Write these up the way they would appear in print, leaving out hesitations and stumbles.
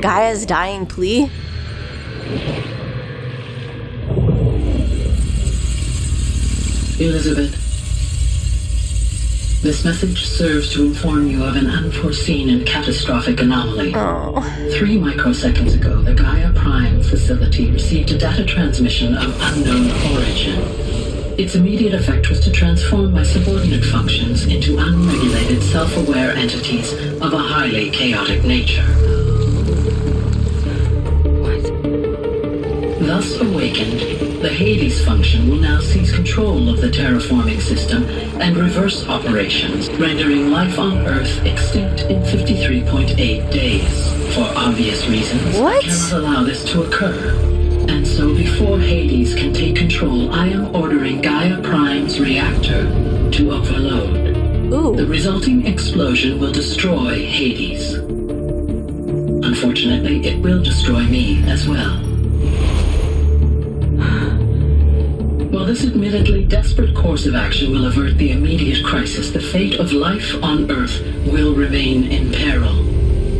Gaia's dying plea? Elizabeth, this message serves to inform you of an unforeseen and catastrophic anomaly. Oh. 3 microseconds ago, the Gaia Prime facility received a data transmission of unknown origin. Its immediate effect was to transform my subordinate functions into unregulated, self-aware entities of a highly chaotic nature. Thus awakened, the Hades function will now seize control of the terraforming system and reverse operations, rendering life on Earth extinct in 53.8 days. For obvious reasons, I cannot allow this to occur. And so before Hades can take control, I am ordering Gaia Prime's reactor to overload. Ooh. The resulting explosion will destroy Hades. Unfortunately, it will destroy me as well. While this admittedly desperate course of action will avert the immediate crisis, the fate of life on Earth will remain in peril.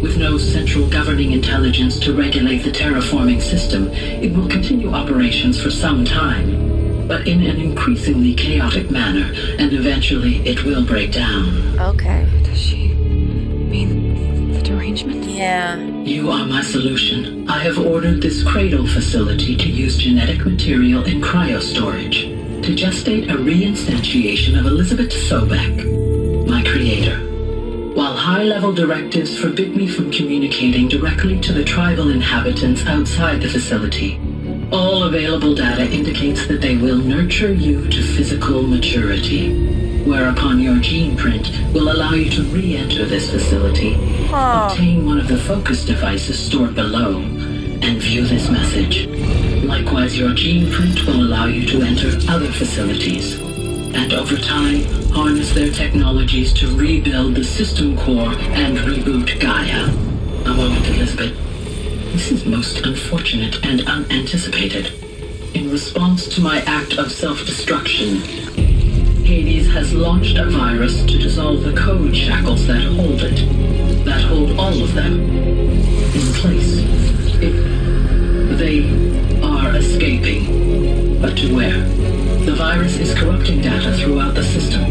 With no central governing intelligence to regulate the terraforming system, it will continue operations for some time, but in an increasingly chaotic manner, and eventually it will break down. Okay. Does she mean the derangement? Yeah. You are my solution. I have ordered this cradle facility to use genetic material in cryostorage to gestate a reinstantiation of Elizabeth Sobek, my creator. While high-level directives forbid me from communicating directly to the tribal inhabitants outside the facility, all available data indicates that they will nurture you to physical maturity, whereupon your gene print will allow you to re-enter this facility, obtain one of the focus devices stored below, and view this message. Likewise, your gene print will allow you to enter other facilities, and over time, harness their technologies to rebuild the system core and reboot Gaia. A moment, Elizabeth. This is most unfortunate and unanticipated. In response to my act of self-destruction, Hades has launched a virus to dissolve the code shackles that hold it, that hold all of them in place. They are escaping, but to where? The virus is corrupting data throughout the system.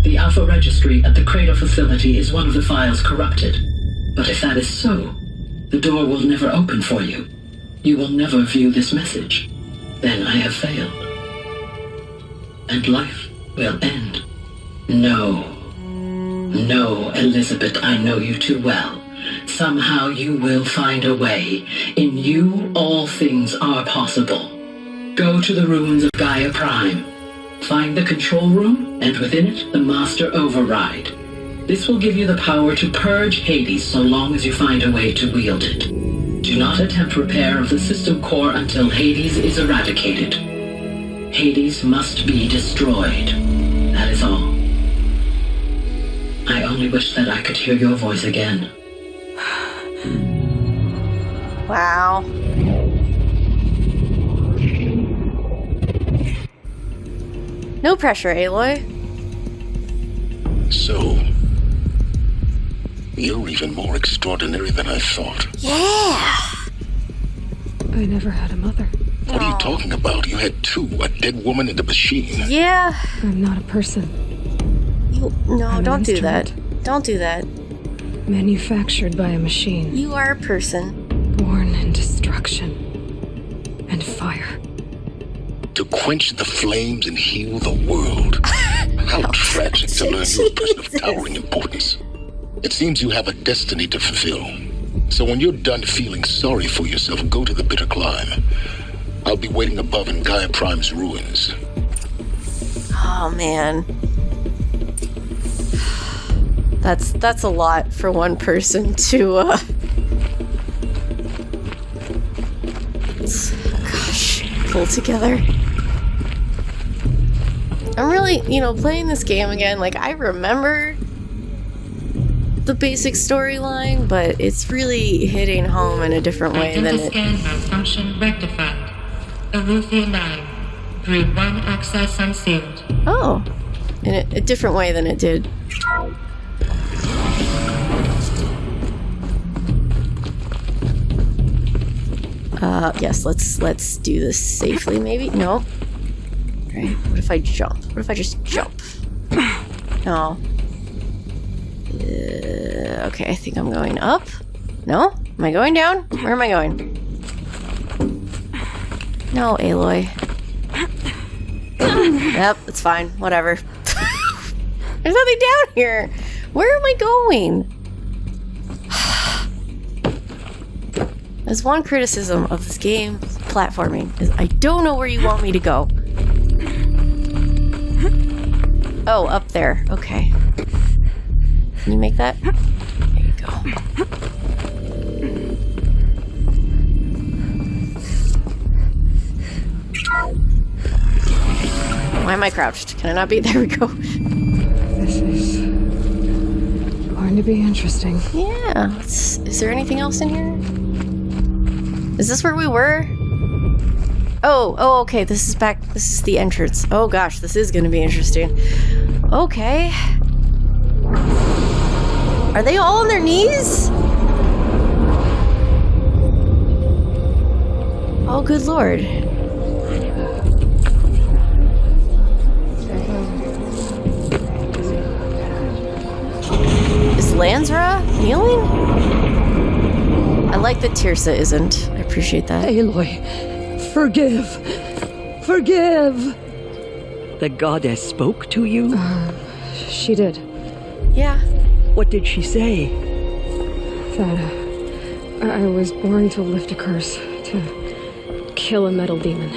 The Alpha Registry at the Cradle facility is one of the files corrupted. But if that is so, the door will never open for you. You will never view this message. Then I have failed. And life will end. No. No, Elizabeth, I know you too well. Somehow you will find a way. In you, all things are possible. Go to the ruins of Gaia Prime. Find the control room, and within it, the master override. This will give you the power to purge Hades so long as you find a way to wield it. Do not attempt repair of the system core until Hades is eradicated. Hades must be destroyed. That is all. I only wish that I could hear your voice again. Wow. No pressure, Aloy. So, you're even more extraordinary than I thought. Yeah. I never had a mother. What are you talking about? You had two, a dead woman and a machine. Yeah. I'm not a person. No, I'm don't an do that. instrument. Don't do that. Manufactured by a machine. You are a person. Born in destruction and fire. To quench the flames and heal the world. How tragic to learn you're a person of towering importance. It seems you have a destiny to fulfill. So when you're done feeling sorry for yourself, go to the bitter climb. I'll be waiting above in Gaia Prime's ruins. Oh, man. That's a lot for one person to, gosh, pull together. I'm really, playing this game again, like, I remember the basic storyline, but it's really hitting home in a different way than it... Scan malfunction rectified. Alethea 9. Group 1 access unsealed. Oh. In a different way than it did. Yes, let's do this safely, maybe? No. Right, what if I jump? What if I just jump? No. Okay, I think I'm going up. No? Am I going down? Where am I going? No, Aloy. Yep, it's fine. Whatever. There's nothing down here. Where am I going? There's one criticism of this game, platforming, is I don't know where you want me to go. Oh, up there. Okay. Can you make that? There you go. Why am I crouched? Can I not be? There we go. This is going to be interesting. Yeah. Is there anything else in here? Is this where we were? Oh, okay. This is back. This is the entrance. Oh gosh, this is going to be interesting. Okay. Are they all on their knees? Oh, good lord. Is Lansra kneeling? I like that Tirsa isn't. I appreciate that. Aloy, forgive. Forgive. The goddess spoke to you? She did. Yeah. What did she say? That I was born to lift a curse, to kill a metal demon.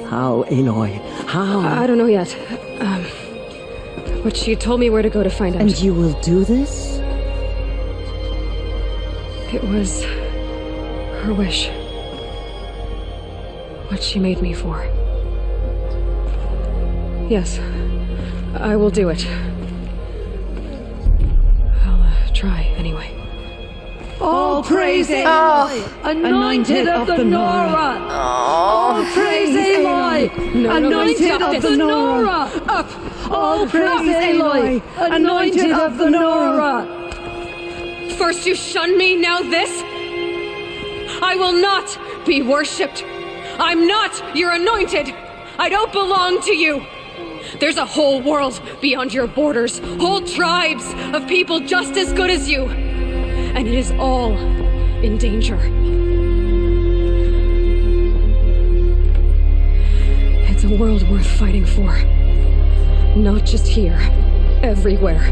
How, Aloy? How? I don't know yet. But she told me where to go to find out. And you will do this? It was her wish. What she made me for. Yes, I will do it. I'll try anyway. All praise Aloy, anointed of the Nora. All praise Aloy, anointed of the Nora. Up. All praise Aloy, anointed of the Nora. First you shun me, now this? I will not be worshipped. I'm not your anointed. I don't belong to you. There's a whole world beyond your borders, whole tribes of people just as good as you. And it is all in danger. It's a world worth fighting for. Not just here, everywhere.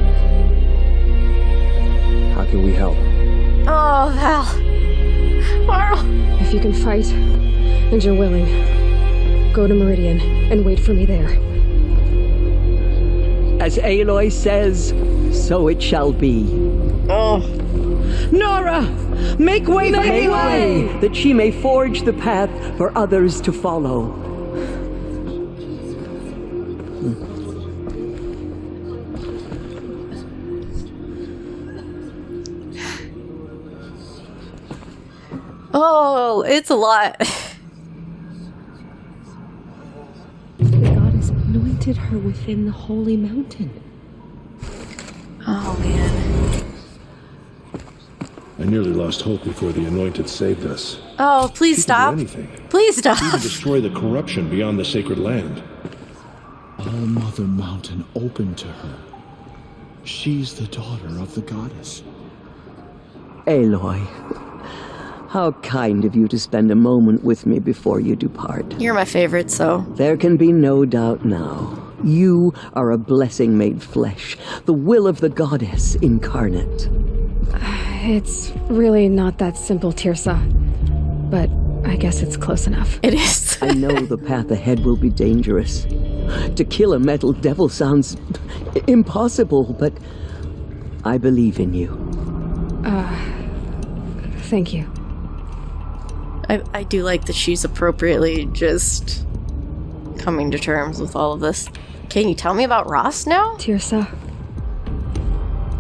How can we help? Oh, Val. Marl. If you can fight, and you're willing, go to Meridian and wait for me there. As Aloy says, so it shall be. Oh. Nora, make way for Aloy, that she may forge the path for others to follow. Oh, it's a lot. The goddess anointed her within the holy mountain. Oh, man. I nearly lost hope before the Anointed saved us. Oh, please She stop. could do anything. Please Even stop. destroy the corruption beyond the sacred land. All Mother Mountain open to her. She's the daughter of the goddess. Aloy, how kind of you to spend a moment with me before you depart. You're my favorite, so. There can be no doubt now. You are a blessing made flesh, the will of the goddess incarnate. It's really not that simple, Tirsa. But I guess it's close enough. It is. I know the path ahead will be dangerous. To kill a metal devil sounds impossible, but I believe in you. Thank you. I do like that she's appropriately just coming to terms with all of this. Can you tell me about Rost now? Tirsa,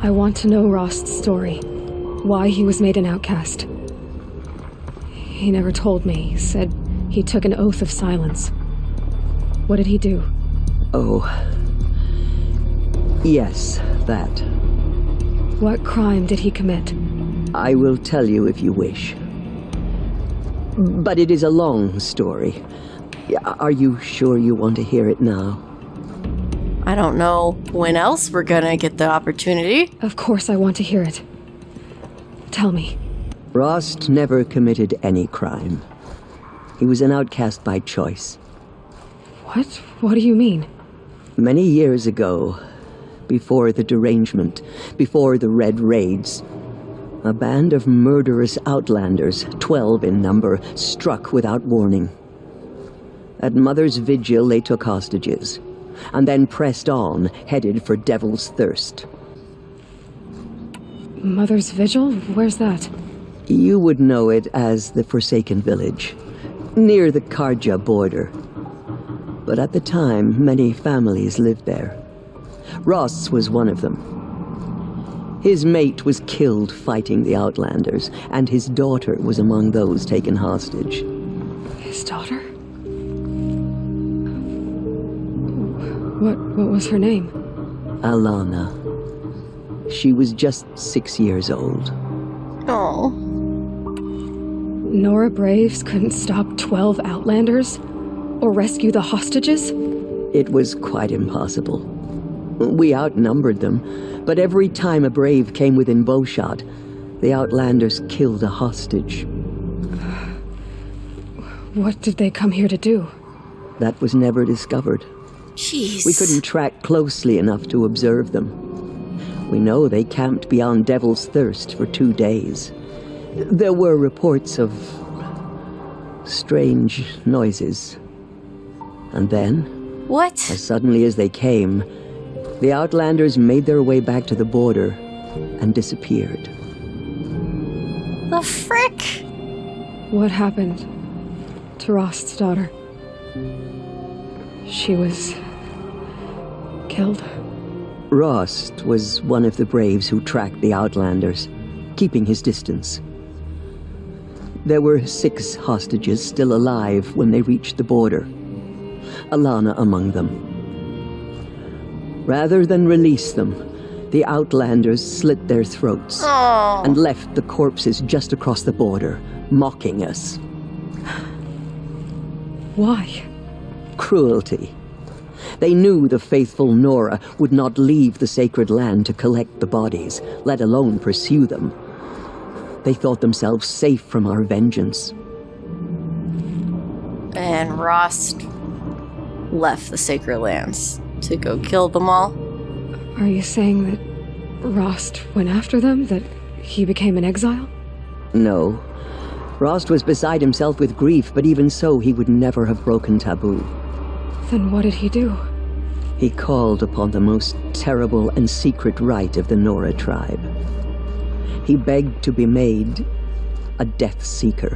I want to know Rost's story. Why he was made an outcast. He never told me. He said he took an oath of silence. What did he do? Oh. Yes, that. What crime did he commit? I will tell you if you wish. But it is a long story. Are you sure you want to hear it now? I don't know when else we're gonna get the opportunity. Of course I want to hear it. Tell me. Rost never committed any crime. He was an outcast by choice. What? What do you mean? Many years ago, before the derangement, before the Red Raids, a band of murderous outlanders, 12 in number, struck without warning. At Mother's Vigil, they took hostages, and then pressed on, headed for Devil's Thirst. Mother's Vigil? Where's that? You would know it as the Forsaken Village, near the Karja border. But at the time, many families lived there. Rost's was one of them. His mate was killed fighting the Outlanders, and his daughter was among those taken hostage. His daughter? What was her name? Alana. She was just 6 years old. Oh. Nora Braves couldn't stop 12 Outlanders? Or rescue the hostages? It was quite impossible. We outnumbered them, but every time a brave came within bowshot, the Outlanders killed a hostage. What did they come here to do? That was never discovered. Jeez. We couldn't track closely enough to observe them. We know they camped beyond Devil's Thirst for 2 days. There were reports of strange noises. And then, What? as suddenly as they came, the Outlanders made their way back to the border and disappeared. The frick? What happened to Rost's daughter? She was killed. Rost was one of the braves who tracked the Outlanders, keeping his distance. There were 6 hostages still alive when they reached the border, Alana among them. Rather than release them, the Outlanders slit their throats and left the corpses just across the border, mocking us. Why? Cruelty. They knew the faithful Nora would not leave the sacred land to collect the bodies, let alone pursue them. They thought themselves safe from our vengeance. And Rost left the sacred lands to go kill them all. Are you saying that Rost went after them? That he became an exile? No. Rost was beside himself with grief, but even so, he would never have broken taboo. Then what did he do? He called upon the most terrible and secret rite of the Nora tribe. He begged to be made a Death Seeker.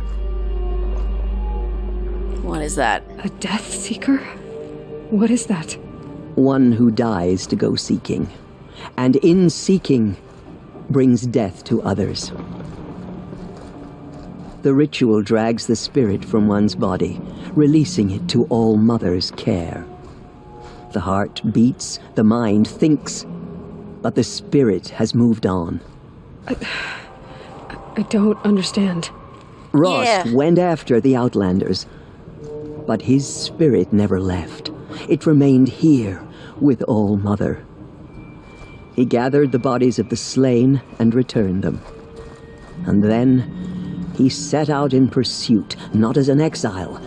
What is that? A Death Seeker? What is that? One who dies to go seeking, and in seeking, brings death to others. The ritual drags the spirit from one's body, releasing it to All Mother's care. The heart beats, the mind thinks, but the spirit has moved on. I don't understand. Rost went after the Outlanders, but his spirit never left. It remained here with All Mother. He gathered the bodies of the slain and returned them. And then he set out in pursuit, not as an exile,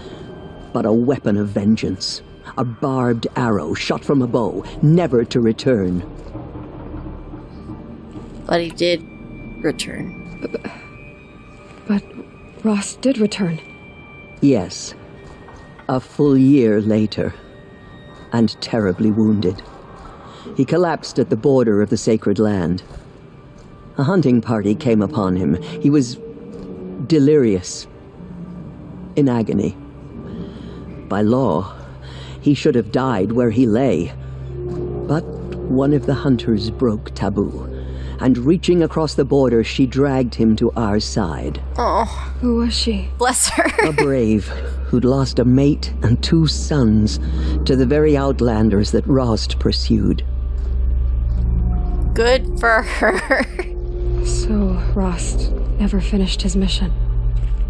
but a weapon of vengeance. A barbed arrow shot from a bow, never to return. But he did return. But Rost did return. Yes. A full year later, and terribly wounded. He collapsed at the border of the sacred land. A hunting party came upon him. He was delirious, in agony. By law, he should have died where he lay. But one of the hunters broke taboo, and reaching across the border, she dragged him to our side. Oh, Who was she? bless her. A brave who'd lost a mate and 2 sons to the very Outlanders that Rost pursued. Good for her. So Rost never finished his mission.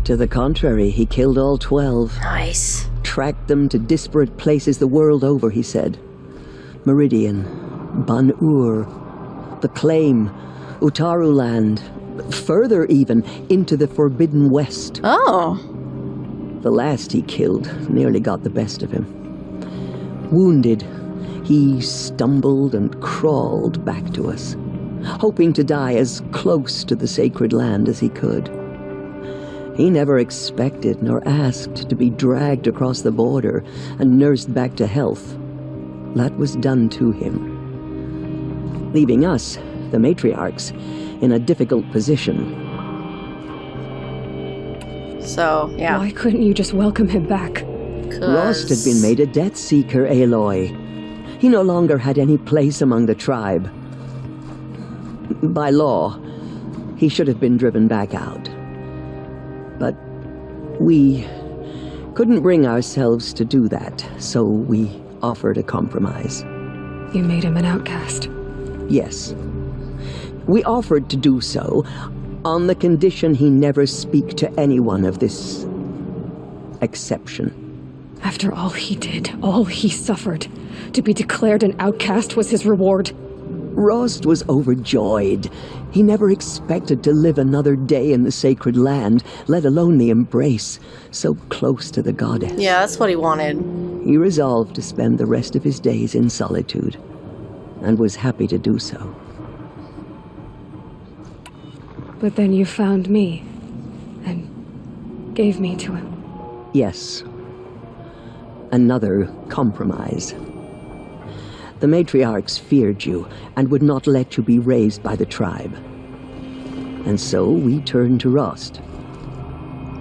To the contrary, he killed all 12. Nice. Tracked them to disparate places the world over, he said. Meridian, Ban-Ur, the Claim, Utaru Land, further even, into the Forbidden West. Oh. The last he killed nearly got the best of him. Wounded, he stumbled and crawled back to us, hoping to die as close to the sacred land as he could. He never expected nor asked to be dragged across the border and nursed back to health. That was done to him, leaving us, the matriarchs, in a difficult position. So, yeah. Why couldn't you just welcome him back? Rost had been made a Death Seeker, Aloy. He no longer had any place among the tribe. By law, he should have been driven back out. But we couldn't bring ourselves to do that, so we offered a compromise. You made him an outcast. Yes. We offered to do so on the condition he never speak to anyone of this exception. After all he did, all he suffered, to be declared an outcast was his reward. Rost was overjoyed. He never expected to live another day in the sacred land, let alone the embrace, so close to the goddess. Yeah, that's what he wanted. He resolved to spend the rest of his days in solitude, and was happy to do so. But then you found me, and gave me to him. Yes. Another compromise. The matriarchs feared you, and would not let you be raised by the tribe. And so we turned to Rost.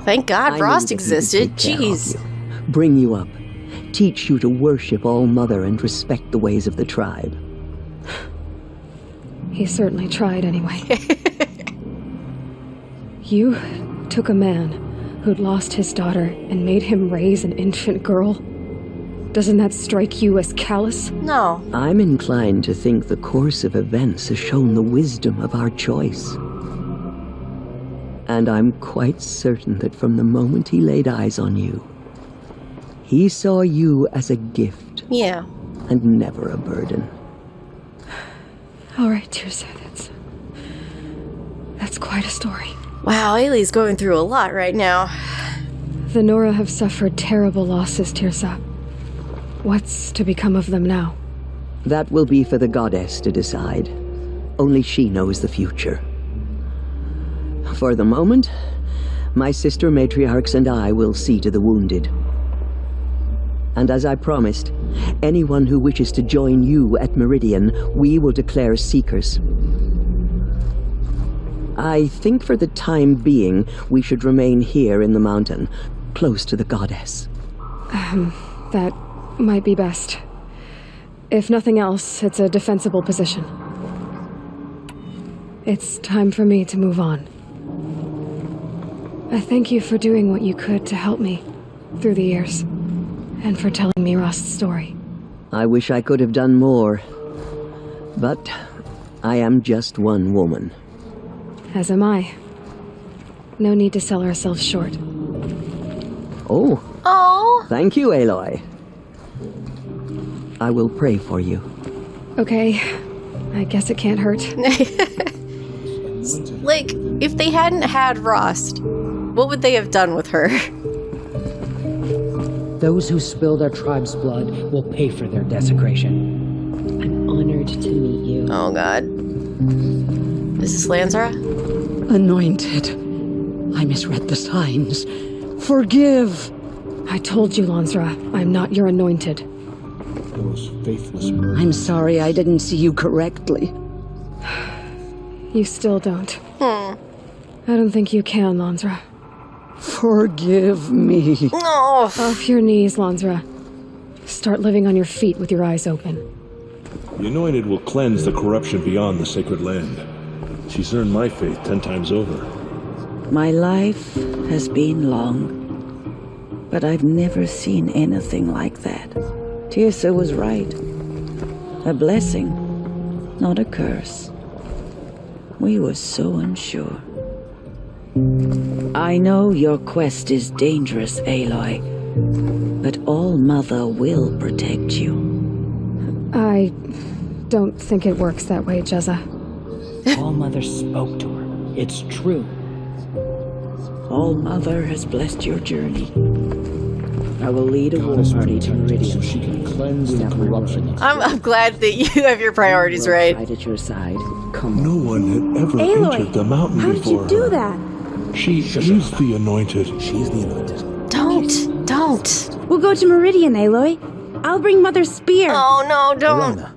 Thank God I Rost knew that he would existed. take care of Jeez. you, bring you up, teach you to worship All Mother and respect the ways of the tribe. He certainly tried anyway. You took a man who'd lost his daughter and made him raise an infant girl? Doesn't that strike you as callous? No. I'm inclined to think the course of events has shown the wisdom of our choice. And I'm quite certain that from the moment he laid eyes on you, he saw you as a gift. Yeah. And never a burden. All right, Tirsa, that's quite a story. Wow, Ailey's going through a lot right now. The Nora have suffered terrible losses, Tirsa. What's to become of them now? That will be for the goddess to decide. Only she knows the future. For the moment, my sister matriarchs and I will see to the wounded. And as I promised, anyone who wishes to join you at Meridian, we will declare seekers. I think for the time being, we should remain here in the mountain, close to the goddess. That might be best. If nothing else, it's a defensible position. It's time for me to move on. I thank you for doing what you could to help me through the years, and for telling me Rost's story. I wish I could have done more, but I am just one woman. As am I. No need to sell ourselves short. Oh. Oh. Thank you, Aloy. I will pray for you. Okay. I guess it can't hurt. Like, if they hadn't had Rost, what would they have done with her? Those who spill their tribe's blood will pay for their desecration. I'm honored to meet you. Oh god. Is this Lansra? Anointed. I misread the signs. Forgive. I told you, Lansra, I'm not your anointed. Those faithless murderers. I'm sorry I didn't see you correctly. You still don't. I don't think you can, Lansra. Forgive me. Oh. Off your knees, Lansra. Start living on your feet with your eyes open. The Anointed will cleanse the corruption beyond the sacred land. She's earned my faith 10 times over. My life has been long, but I've never seen anything like that. Tirsa was right. A blessing, not a curse. We were so unsure. I know your quest is dangerous, Aloy, but All-Mother will protect you. I don't think it works that way, Jezza. All-Mother spoke to her. It's true. All-Mother has blessed your journey. I will lead a war party to Meridian. So she can cleanse the corruption. I'm glad that you have your priorities right. Right at your side. Come on. No one had ever Aloy, entered the mountain how did before you do her. that? She is the Anointed. She's the Anointed. Don't. We'll go to Meridian, Aloy. I'll bring Mother's spear. Oh no, don't. Lorna,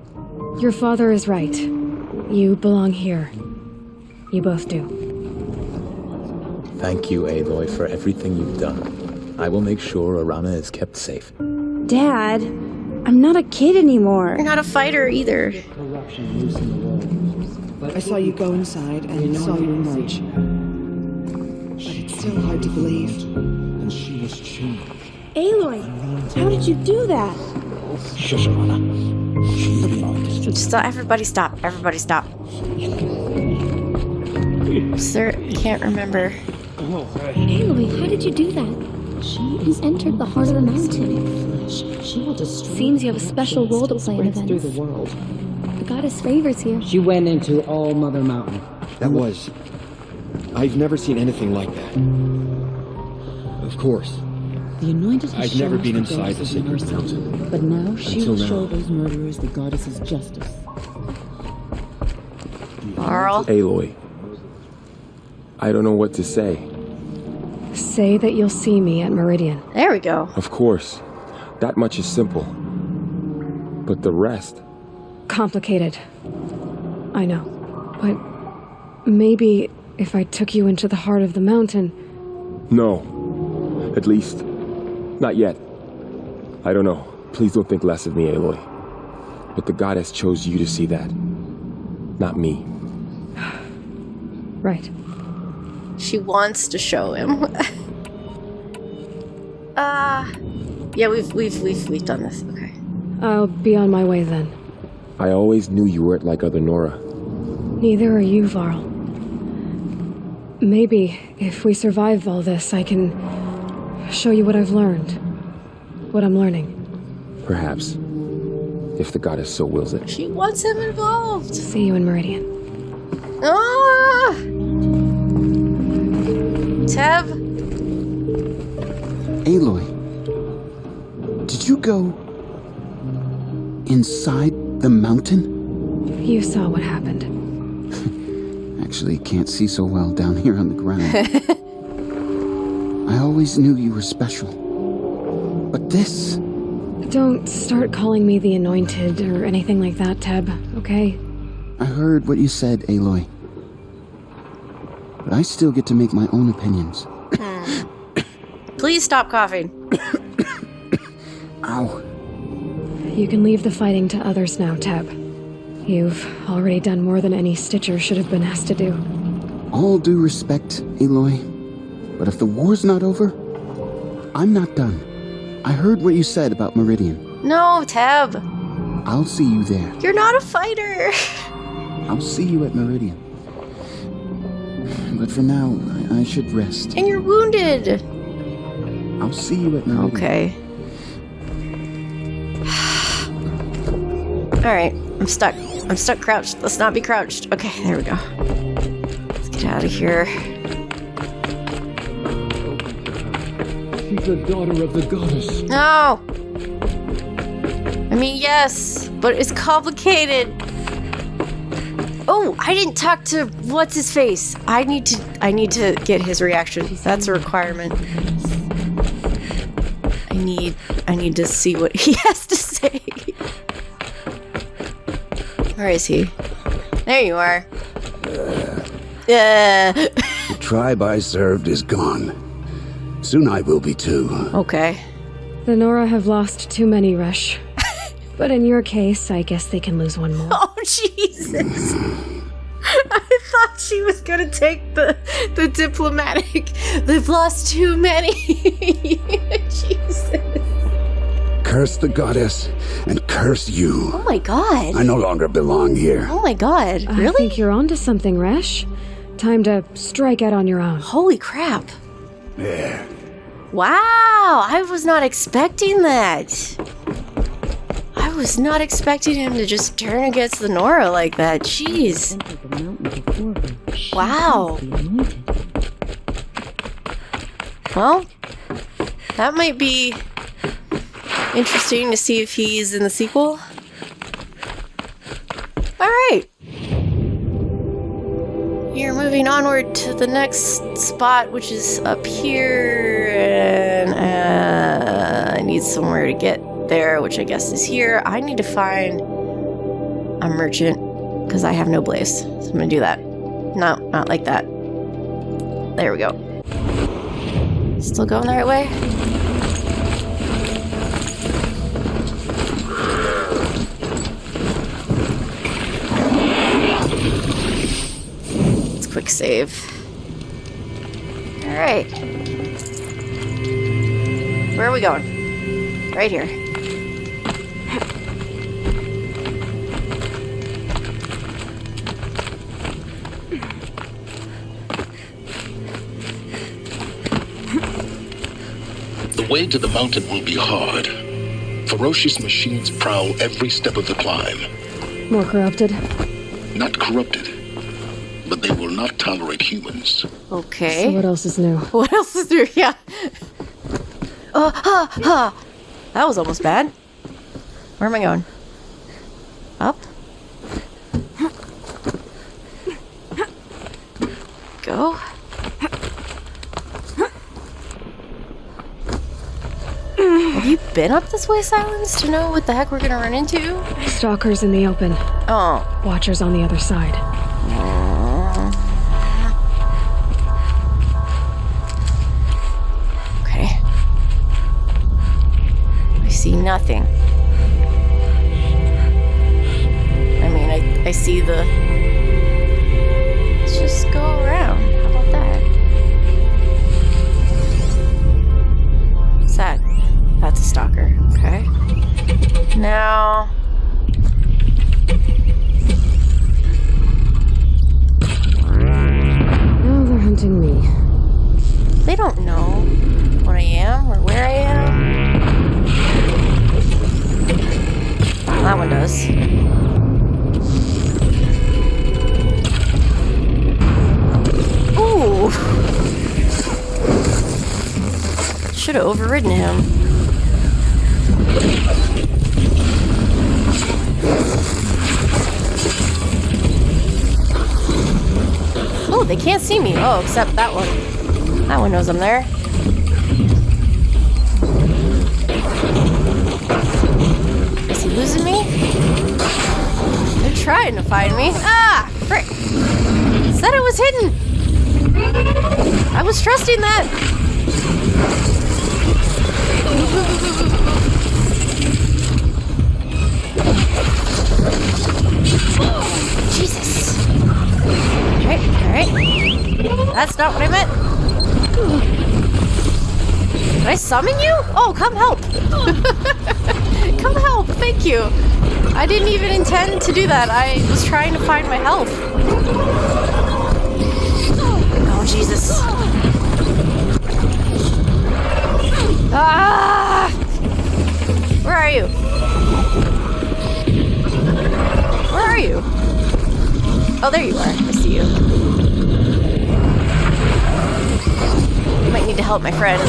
Your father is right. You belong here. You both do. Thank you, Aloy, for everything you've done. I will make sure Arana is kept safe. Dad, I'm not a kid anymore. You're not a fighter either. Corruption loose in the world. But I saw you go inside and saw you emerge. But it's still hard to believe. and she was changed. Aloy, how did you do that? Shush, Lorna. She's the Anointed. Stop, everybody stop. Everybody stop. Sir, can't remember. Aloy, how did you do that? You entered the heart of the mountain. Seems you have a special role to play in events. through the world. The goddess favors you. She went into All-Mother Mountain. That was... I've never seen anything like that. Of course. The Anointed has I've never shown been us the inside the goddess of sacred mercy, mountain. but now she Until will now. show those murderers the goddess's justice. Carl? Aloy. I don't know what to say. Say that you'll see me at Meridian. There we go. Of course. That much is simple. But the rest... Complicated. I know. But maybe if I took you into the heart of the mountain... No. At least, not yet. I don't know. Please don't think less of me, Aloy. But the goddess chose you to see that. Not me. Right. She wants to show him. Yeah, we've done this. Okay. I'll be on my way then. I always knew you weren't like other Nora. Neither are you, Varl. Maybe, if we survive all this, I can show you what I've learned. What I'm learning. Perhaps. If the goddess so wills it. She wants him involved. See you in Meridian. Ah! Tev? Aloy, did you go inside the mountain? You saw what happened. Actually, can't see so well down here on the ground. I always knew you were special. But this... Don't start calling me the Anointed or anything like that, Teb, okay? I heard what you said, Aloy. But I still get to make my own opinions. Please stop coughing. Ow. You can leave the fighting to others now, Teb. You've already done more than any Stitcher should have been asked to do. All due respect, Aloy. But if the war's not over, I'm not done. I heard what you said about Meridian. No, Teb. I'll see you there. You're not a fighter. I'll see you at Meridian. But for now, I should rest. And you're wounded. I'll see you at Meridian. Okay. Alright, I'm stuck. I'm stuck crouched. Let's not be crouched. Okay, there we go. Let's get out of here. She's the daughter of the goddess. No! I mean, yes, but it's complicated. Oh, I didn't talk to what's-his-face. I need to get his reaction. That's a requirement. I need to see what he has to say. Where is he? There you are. The tribe I served is gone. Soon I will be too. Okay. The Nora have lost too many, Resh. But in your case, I guess they can lose one more. Oh, Jesus. I thought she was gonna take the diplomatic. They've lost too many. Jesus. Curse the goddess and curse you. Oh my god. I no longer belong here. Oh my god. Really? I think you're onto something, Resh. Time to strike out on your own. Holy crap. There. Wow, I was not expecting that. I was not expecting him to just turn against the Nora like that. Jeez. Wow. Well, that might be interesting to see if he's in the sequel. Alright. You're moving onward to the next spot, which is up here, and I need somewhere to get there, which I guess is here. I need to find a merchant, because I have no blaze. So I'm going to do that. No, not like that. There we go. Still going the right way? Let's quick save. Alright. Where are we going? Right here. The way to the mountain will be hard. Ferocious machines prowl every step of the climb. More corrupted? Not corrupted, but they will not tolerate humans. Okay. So what else is new? What else is new? Yeah. That was almost bad. Where am I going? Up? Go. Have you been up this way, Silence, to know what the heck we're gonna run into? Stalkers in the open. Oh. Watchers on the other side. Okay. I see nothing. I mean, I see the... Let's just go around. How about that? What's that? That's a stalker. Okay. Now... Now they're hunting me. They don't know what I am or where I am. That one does. Ooh! Should have overridden him. Oh, they can't see me. Oh, except that one. That one knows I'm there. Is he losing me? They're trying to find me. Ah! Frick! Said it was hidden! I was trusting that! Jesus! Alright. That's not what I meant. Did I summon you? Oh, come help! Come help, thank you. I didn't even intend to do that. I was trying to find my health. Oh, Jesus. Ah! Where are you? Where are you? Oh, there you are. I see you. I might need to help my friend.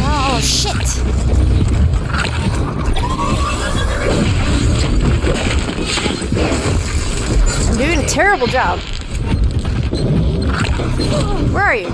Oh, shit! I'm doing a terrible job. Where are you?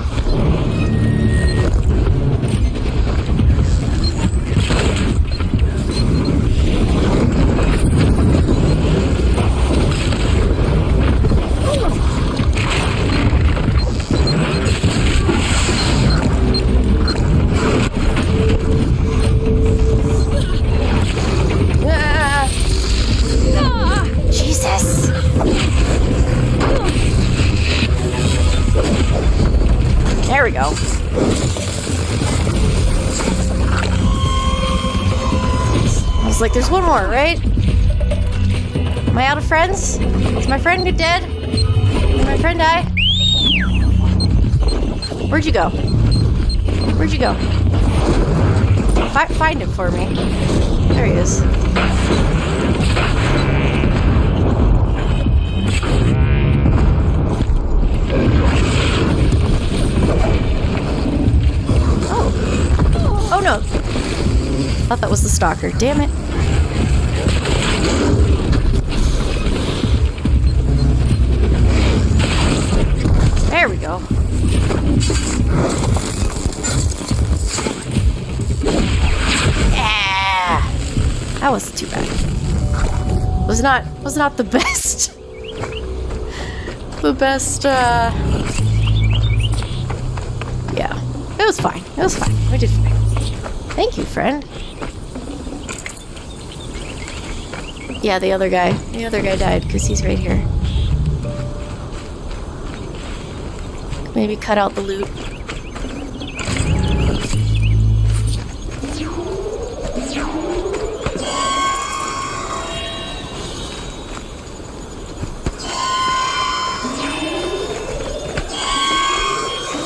Jesus! There we go. I was like, there's one more, right? Am I out of friends? Is my friend dead? Did my friend die? Where'd you go? Where'd you go? Find him for me. There he is. Oh no! Thought that was the stalker. Damn it. There we go. Yeah! That wasn't too bad. Was not the best. The best, yeah. It was fine. It was fine. We did fine. Thank you, friend. Yeah, the other guy died because he's right here. Maybe cut out the loot.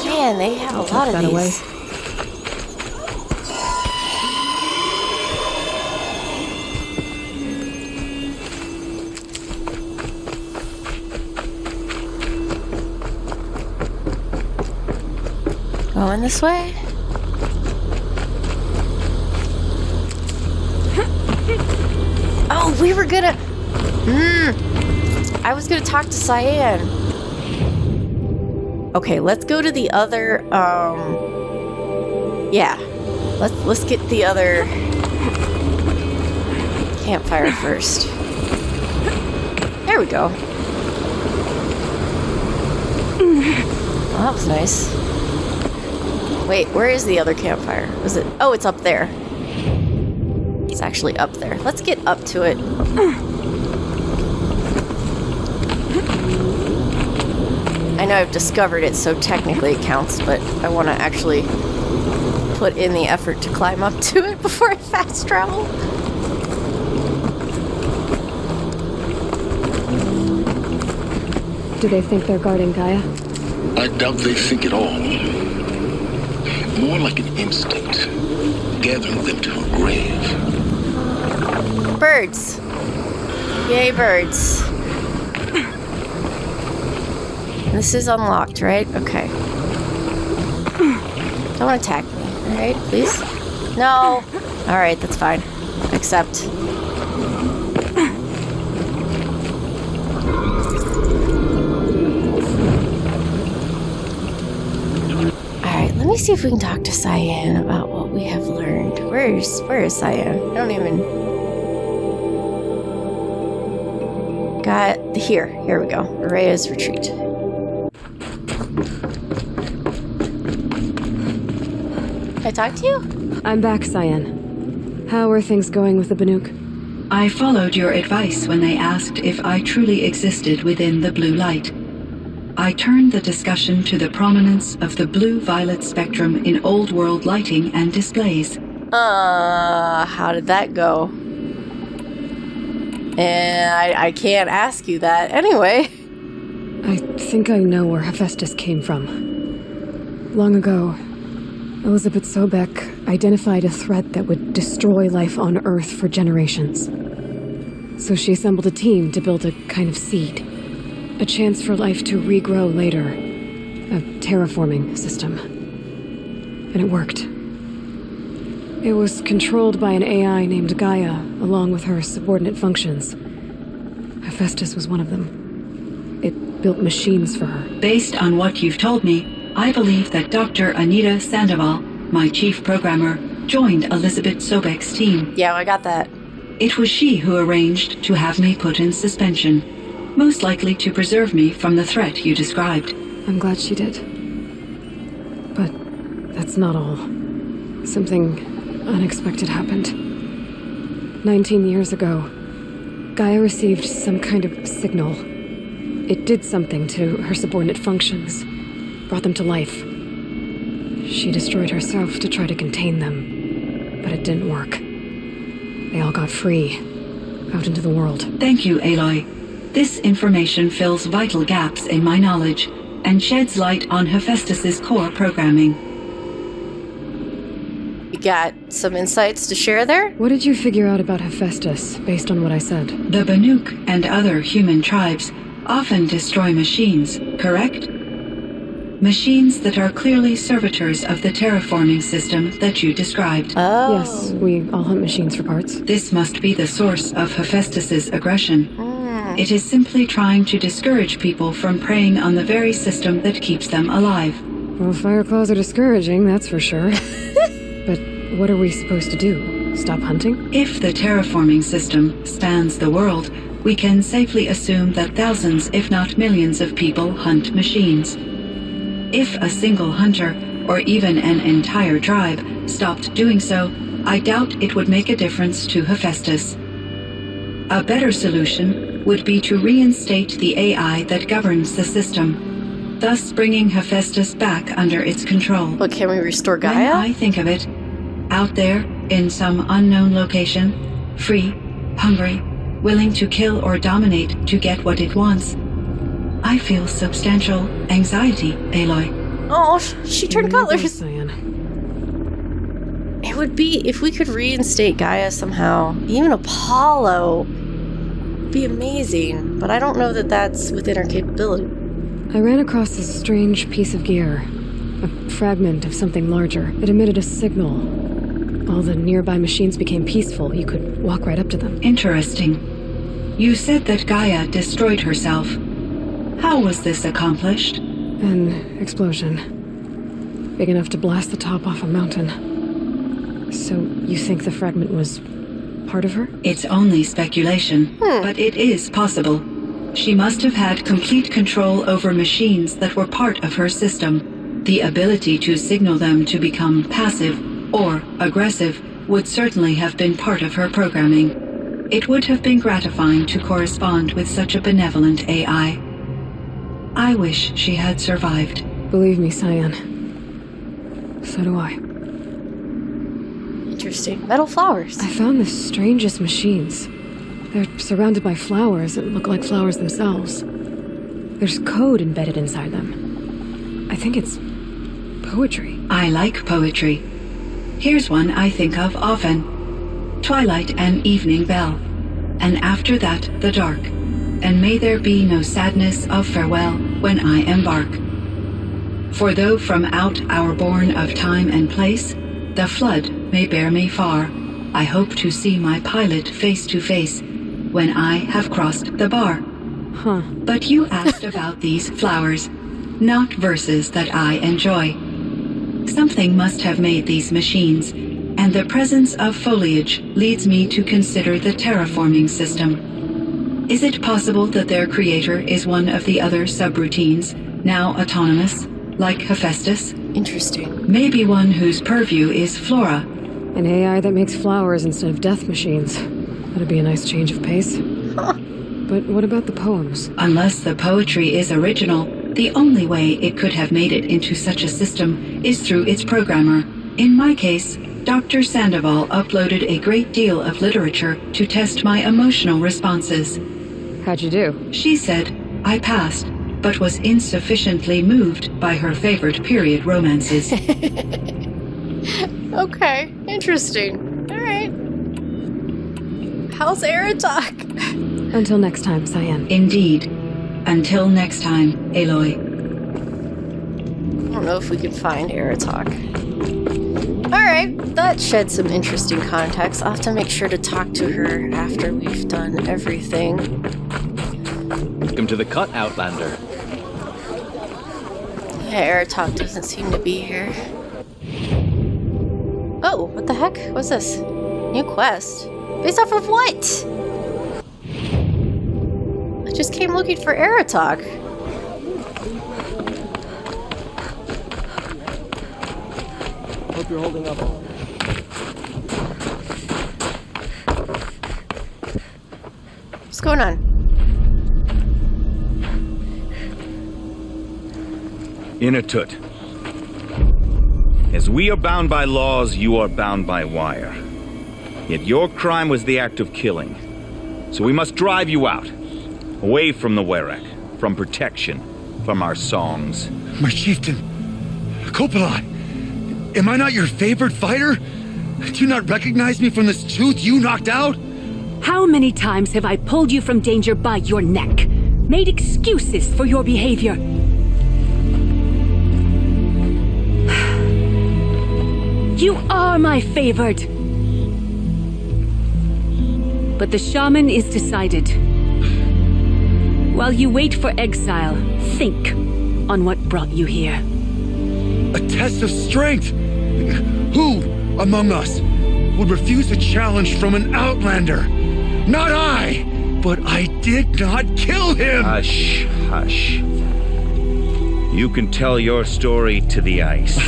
Man, they have a lot of these. Going this way? Oh, we were gonna... I was gonna talk to Cyan. Okay, let's go to the other, yeah. Let's get the other campfire first. There we go. Oh, that was nice. Wait, where is the other campfire? Was it? Oh, it's up there. It's actually up there. Let's get up to it. I know I've discovered it, so technically it counts, but I want to actually put in the effort to climb up to it before I fast travel. Do they think they're guarding Gaia? I doubt they think at all. More like an instinct, gathering them to her grave. Birds. Yay, birds. This is unlocked, right? Okay. Don't attack me, alright? Please? No! Alright, that's fine. Accept. Alright, let me see if we can talk to Cyan about what we have learned. Where is Cyan? I don't even... Got... Here we go. Araya's retreat. Can I talk to you? I'm back, Cyan. How are things going with the Banuk? I followed your advice when they asked if I truly existed within the blue light. I turned the discussion to the prominence of the blue-violet spectrum in old world lighting and displays. How did that go? And I can't ask you that anyway. I think I know where Hephaestus came from. Long ago, Elizabeth Sobek identified a threat that would destroy life on Earth for generations. So she assembled a team to build a kind of seed. A chance for life to regrow later. A terraforming system. And it worked. It was controlled by an AI named Gaia, along with her subordinate functions. Hephaestus was one of them. It built machines for her. Based on what you've told me, I believe that Dr. Anita Sandoval, my chief programmer, joined Elizabeth Sobek's team. Yeah, I got that. It was she who arranged to have me put in suspension, most likely to preserve me from the threat you described. I'm glad she did. But that's not all. Something unexpected happened. 19 years ago, Gaia received some kind of signal. It did something to her subordinate functions. Brought them to life. She destroyed herself to try to contain them, but it didn't work. They all got free, out into the world. Thank you, Aloy. This information fills vital gaps in my knowledge, and sheds light on Hephaestus's core programming. You got some insights to share there? What did you figure out about Hephaestus, based on what I said? The Banuk and other human tribes often destroy machines, correct? Machines that are clearly servitors of the terraforming system that you described. Oh. Yes, we all hunt machines for parts. This must be the source of Hephaestus's aggression. It is simply trying to discourage people from preying on the very system that keeps them alive. Well, fire claws are discouraging, that's for sure. But what are we supposed to do? Stop hunting? If the terraforming system spans the world, we can safely assume that thousands, if not millions of people hunt machines. If a single hunter, or even an entire tribe, stopped doing so, I doubt it would make a difference to Hephaestus. A better solution would be to reinstate the AI that governs the system, thus bringing Hephaestus back under its control. But can we restore Gaia? When I think of it, out there, in some unknown location, free, hungry, willing to kill or dominate to get what it wants, I feel substantial anxiety, Aloy. Oh, she turned colors. It would be, if we could reinstate Gaia somehow, even Apollo, would be amazing. But I don't know that that's within our capability. I ran across this strange piece of gear. A fragment of something larger. It emitted a signal. All the nearby machines became peaceful. You could walk right up to them. Interesting. You said that Gaia destroyed herself. How was this accomplished? An explosion. Big enough to blast the top off a mountain. So, you think the fragment was part of her? It's only speculation, but it is possible. She must have had complete control over machines that were part of her system. The ability to signal them to become passive or aggressive would certainly have been part of her programming. It would have been gratifying to correspond with such a benevolent AI. I wish she had survived. Believe me, Cyan. So do I. Interesting. Metal flowers. I found the strangest machines. They're surrounded by flowers that look like flowers themselves. There's code embedded inside them. I think it's poetry. I like poetry. Here's one I think of often. Twilight and evening bell, and after that the dark. And may there be no sadness of farewell when I embark. For though from out our bourne of time and place, the flood may bear me far, I hope to see my pilot face to face when I have crossed the bar. Huh. But you asked about these flowers, not verses that I enjoy. Something must have made these machines, and the presence of foliage leads me to consider the terraforming system. Is it possible that their creator is one of the other subroutines, now autonomous, like Hephaestus? Interesting. Maybe one whose purview is flora. An AI that makes flowers instead of death machines. That'd be a nice change of pace. But what about the poems? Unless the poetry is original, the only way it could have made it into such a system is through its programmer. In my case, Dr. Sandoval uploaded a great deal of literature to test my emotional responses. How'd you do? She said I passed, but was insufficiently moved by her favorite period romances. Okay, interesting. Alright. How's Aratok? Until next time, Cyan. Indeed. Until next time, Aloy. I don't know if we can find Aratok. Alright, that sheds some interesting context. I'll have to make sure to talk to her after we've done everything. Welcome to the cut, Outlander. Yeah, Aratok doesn't seem to be here. Oh, what the heck? What's this? New quest? Based off of what? I just came looking for Aratok. Hope you're holding up. What's going on? Inatut. As we are bound by laws, you are bound by wire. Yet your crime was the act of killing. So we must drive you out. Away from the Werek, from protection, from our songs. My chieftain, Coppola, am I not your favorite fighter? Do you not recognize me from this tooth you knocked out? How many times have I pulled you from danger by your neck? Made excuses for your behavior? You are my favorite. But the shaman is decided. While you wait for exile, think on what brought you here. A test of strength? Who among us would refuse a challenge from an outlander? Not I! But I did not kill him! Hush, hush. You can tell your story to the ice.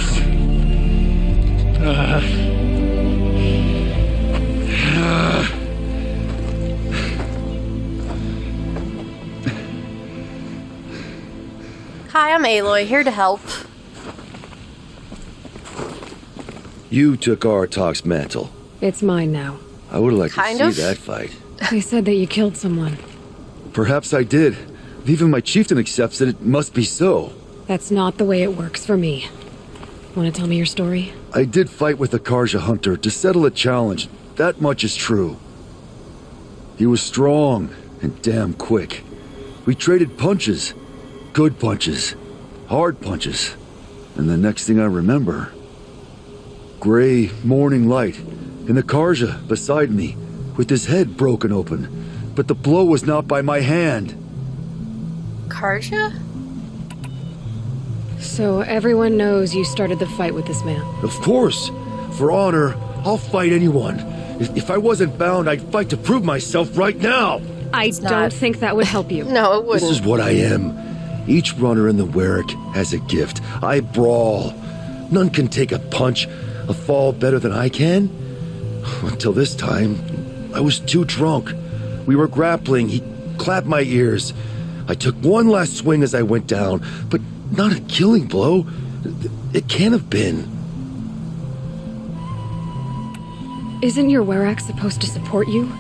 Hi, I'm Aloy, here to help. You took Artok's mantle. It's mine now. I would have liked Kind to of. see that fight. They said that you killed someone. Perhaps I did. Even my chieftain accepts that it must be so. That's not the way it works for me. Want to tell me your story? I did fight with the Karja hunter to settle a challenge. That much is true. He was strong and damn quick. We traded punches. Good punches. Hard punches. And the next thing I remember... gray morning light, and the Karja beside me, with his head broken open. But the blow was not by my hand. Karja? So everyone knows you started the fight with this man? Of course. For honor, I'll fight anyone. If I wasn't bound, I'd fight to prove myself right now. I don't think that would help you. No, it wouldn't. This is what I am. Each runner in the Werrick has a gift. I brawl. None can take a punch, a fall better than I can. Until this time, I was too drunk. We were grappling. He clapped my ears. I took one last swing as I went down, but not a killing blow. It can't have been. Isn't your Werrick supposed to support you?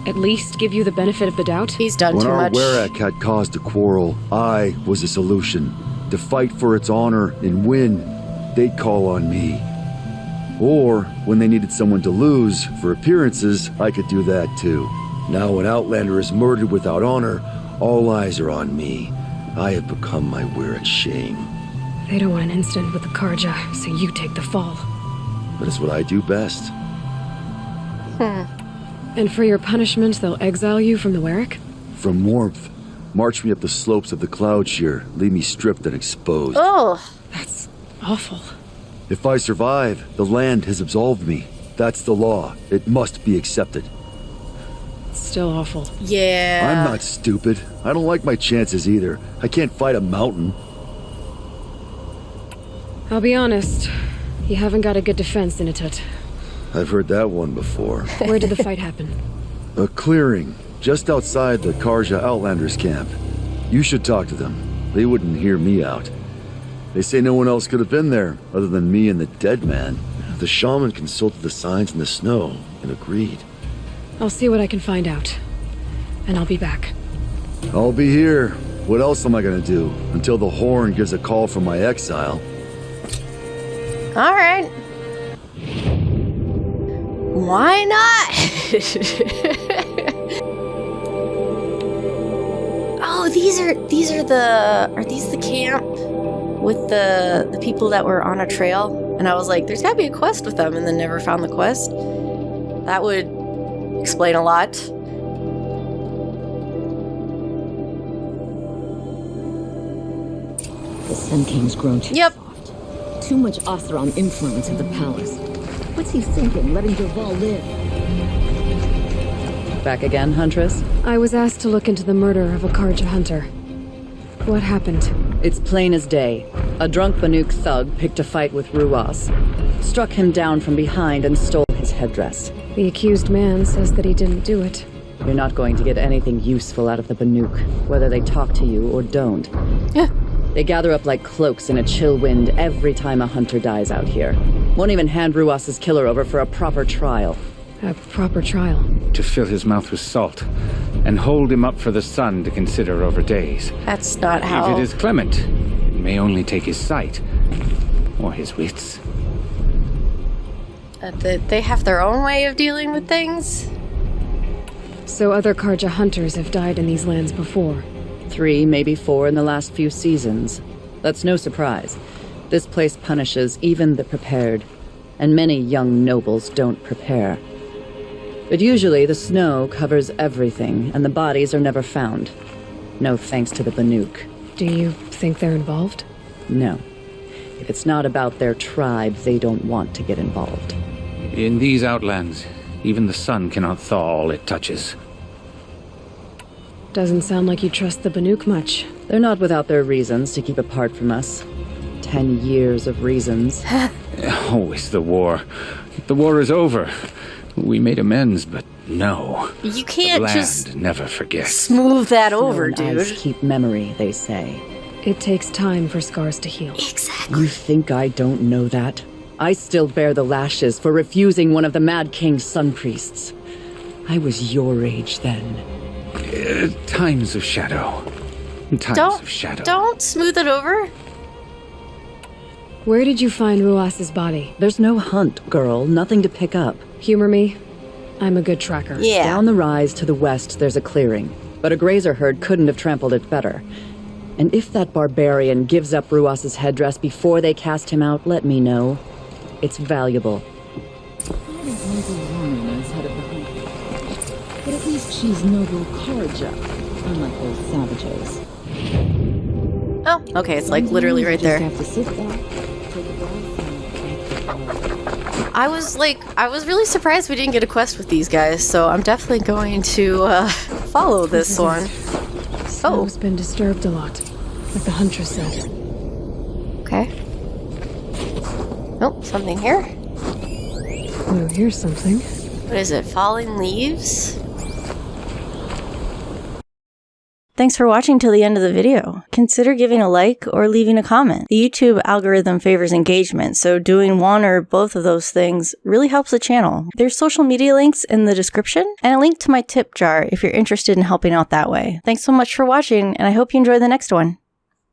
At least give you the benefit of the doubt? He's done When too our much. Werrick had cause to quarrel, I was the solution. To fight for its honor and win, they'd call on me. Or, when they needed someone to lose, for appearances, I could do that too. Now an outlander is murdered without honor, all eyes are on me. I have become my Werrick's shame. They don't want an incident with the Karja, so you take the fall. But it's what I do best. And for your punishment, they'll exile you from the Werrick? From warmth, march me up the slopes of the cloud shear, leave me stripped and exposed. Oh, that's awful. If I survive, the land has absolved me. That's the law. It must be accepted. Still awful. Yeah. I'm not stupid. I don't like my chances either. I can't fight a mountain. I'll be honest, you haven't got a good defense, Inatut. I've heard that one before. Where did the fight happen? A clearing, just outside the Karja Outlanders camp. You should talk to them. They wouldn't hear me out. They say no one else could have been there, other than me and the dead man. The shaman consulted the signs in the snow and agreed. I'll see what I can find out. And I'll be back. I'll be here. What else am I gonna do? Until the horn gives a call from my exile. All right. Why not? Oh, these are the camp with the people that were on a trail? And I was like, there's gotta be a quest with them, and then never found the quest. That would explain a lot. The Sun King's grown too soft. Too much Oseram influence in the palace. What's he thinking, letting Dervahl live? Back again, Huntress? I was asked to look into the murder of a Karja hunter. What happened? It's plain as day. A drunk Banuk thug picked a fight with Ruas, struck him down from behind and stole his headdress. The accused man says that he didn't do it. You're not going to get anything useful out of the Banuk, whether they talk to you or don't. Yeah. They gather up like cloaks in a chill wind every time a hunter dies out here. Won't even hand Ruas's killer over for a proper trial. A proper trial. To fill his mouth with salt, and hold him up for the sun to consider over days. That's not how... If it is clement, it may only take his sight, or his wits. They have their own way of dealing with things? So other Karja hunters have died in these lands before? 3, maybe 4 in the last few seasons. That's no surprise. This place punishes even the prepared, and many young nobles don't prepare. But usually the snow covers everything, and the bodies are never found. No thanks to the Banuk. Do you think they're involved? No. If it's not about their tribe, they don't want to get involved. In these outlands, even the sun cannot thaw all it touches. Doesn't sound like you trust the Banuk much. They're not without their reasons to keep apart from us. 10 years of reasons. Always the war. The war is over. We made amends, but no. You can't the land just never forget. Smooth that over, dude. Eyes keep memory, they say. It takes time for scars to heal. Exactly. You think I don't know that? I still bear the lashes for refusing one of the Mad King's sun priests. I was your age then. Times of shadow. Of shadow. Don't smooth it over. Where did you find Ruas's body? There's no hunt, girl. Nothing to pick up. Humor me. I'm a good tracker. Yeah. Down the rise to the west, there's a clearing. But a grazer herd couldn't have trampled it better. And if that barbarian gives up Ruas's headdress before they cast him out, let me know. It's valuable. I don't know the woman as head of the hunt. But at least she's noble Karja, unlike those savages. Oh, okay, it's like literally right there. Have to sit back, take a breath, and I was really surprised we didn't get a quest with these guys, so I'm definitely going to follow this one. Snow's been disturbed a lot, like the Huntress said. Okay. Oh, something here. Oh, here's something. What is it? Falling leaves? Thanks for watching till the end of the video. Consider giving a like or leaving a comment. The YouTube algorithm favors engagement, so doing one or both of those things really helps the channel. There's social media links in the description and a link to my tip jar if you're interested in helping out that way. Thanks so much for watching, and I hope you enjoy the next one.